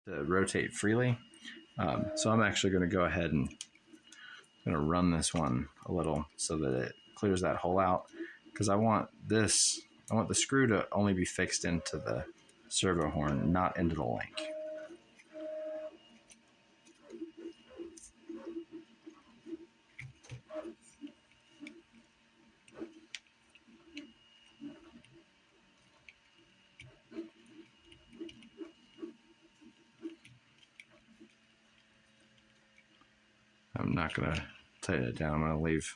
to rotate freely. So I'm actually going to go ahead and going to run this one a little so that it clears that hole out, because I want the screw to only be fixed into the servo horn, not into the link. I'm not going to tighten it down. I'm going to leave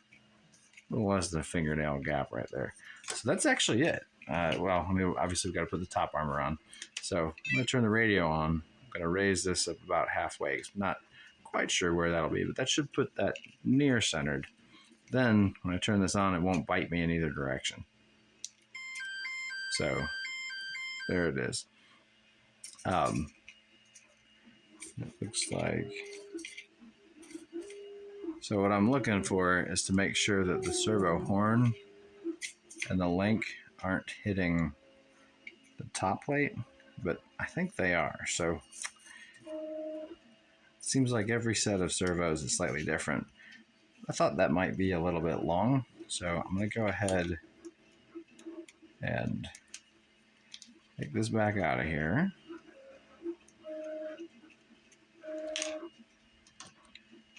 a little less than a fingernail gap right there. So that's actually it. Well, I mean, obviously we've got to put the top armor on. So I'm going to turn the radio on. I'm going to raise this up about halfway. I'm not quite sure where that'll be, but that should put that near centered. Then when I turn this on, it won't bite me in either direction. So there it is. It looks like... So what I'm looking for is to make sure that the servo horn and the link aren't hitting the top plate, but I think they are. So it seems like every set of servos is slightly different. I thought that might be a little bit long, so I'm going to go ahead and take this back out of here.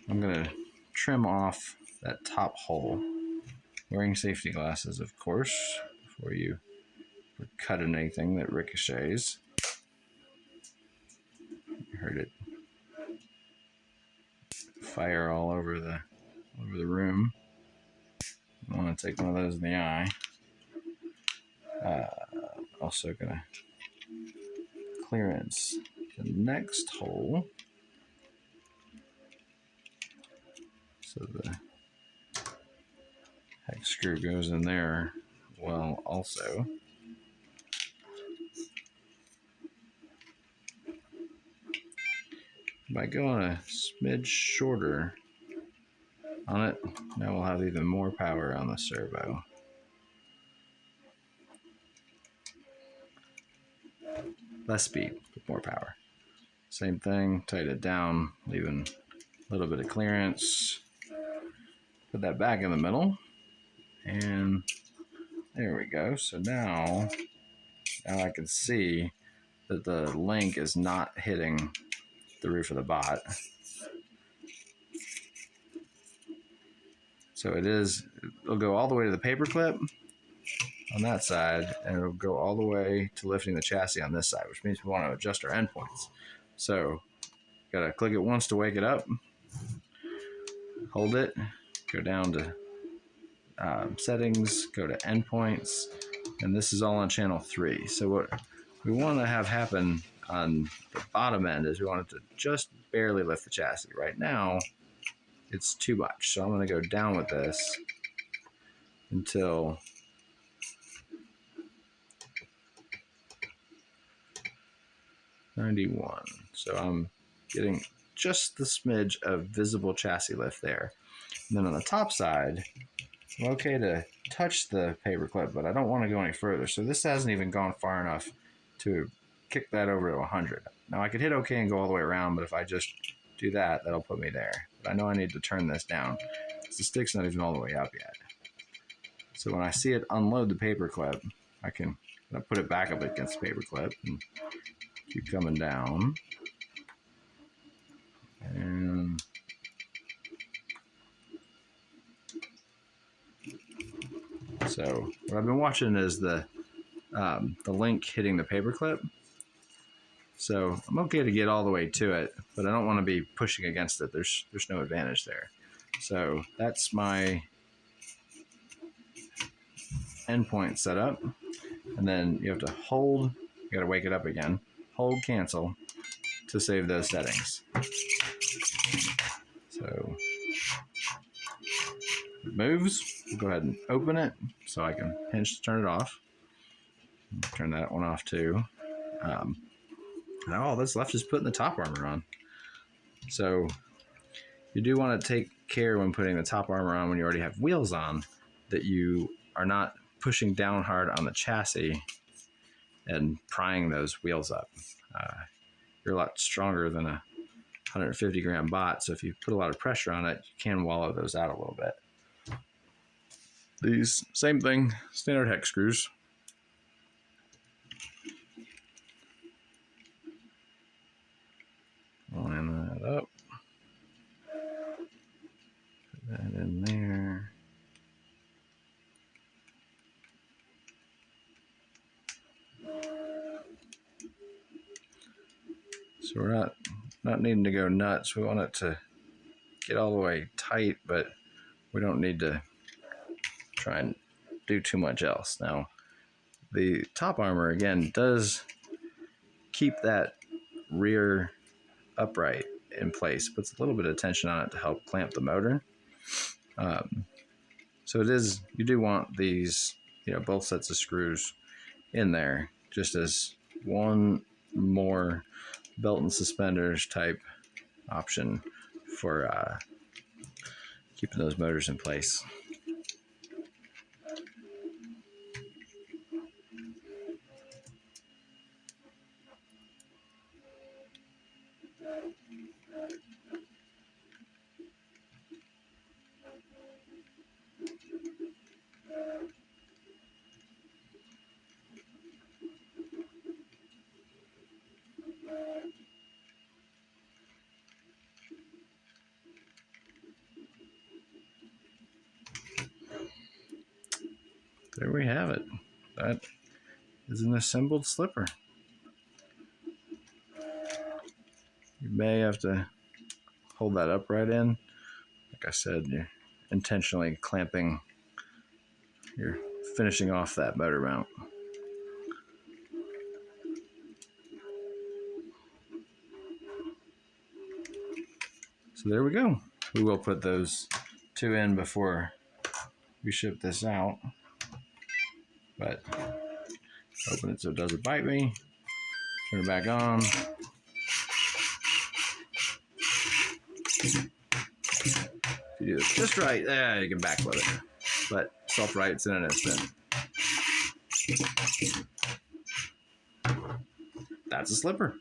I'm going to trim off that top hole, wearing safety glasses, of course, before you cut anything that ricochets. You heard it fire all over the room. I want to take one of those in the eye. Also gonna clearance the next hole. So the hex screw goes in there well also. By going a smidge shorter on it, now we'll have even more power on the servo. Less speed, but more power. Same thing, tighten it down, leaving a little bit of clearance. Put that back in the middle, and there we go. So now I can see that the link is not hitting the roof of the bot. So it'll go all the way to the paper clip on that side, and it'll go all the way to lifting the chassis on this side, which means we want to adjust our endpoints. So gotta click it once to wake it up, hold it, go down to settings, go to endpoints, and this is all on channel 3. So what we want to have happen on the bottom end is we want it to just barely lift the chassis. Right now it's too much, so I'm going to go down with this until $91. So I'm getting just the smidge of visible chassis lift there. And then on the top side, I'm okay to touch the paper clip, but I don't want to go any further. So this hasn't even gone far enough to kick that over to 100. Now I could hit OK and go all the way around, but if I just do that, that'll put me there. But I know I need to turn this down because the stick's not even all the way up yet. So when I see it unload the paper clip, I can put it back up against the paper clip and keep coming down. And so what I've been watching is the link hitting the paper clip. So I'm okay to get all the way to it, but I don't want to be pushing against it. There's no advantage there. So that's my endpoint set up. And then you have to hold, you got to wake it up again, hold cancel to save those settings. So it moves. Go ahead and open it so I can pinch to turn it off. Turn that one off too. Now all that's left is putting the top armor on. So you do want to take care when putting the top armor on, when you already have wheels on, that you are not pushing down hard on the chassis and prying those wheels up. you're a lot stronger than a 150 gram bot. So if you put a lot of pressure on it, you can wallow those out a little bit. These, same thing, standard hex screws. Line that up. Put that in there. So we're not needing to go nuts. We want it to get all the way tight, but we don't need to try and do too much else. Now, the top armor, again, does keep that rear upright in place, puts a little bit of tension on it to help clamp the motor. So it is, you do want these, both sets of screws in there, just as one more belt and suspenders type option for keeping those motors in place. There we have it. That is an assembled slipper. You may have to hold that upright in. Like I said, you're intentionally clamping, you're finishing off that motor mount. So there we go. We will put those two in before we ship this out. But open it so it doesn't bite me. Turn it back on. If you do this just right, you can backload it. But self-rights in an instant. That's a slipper.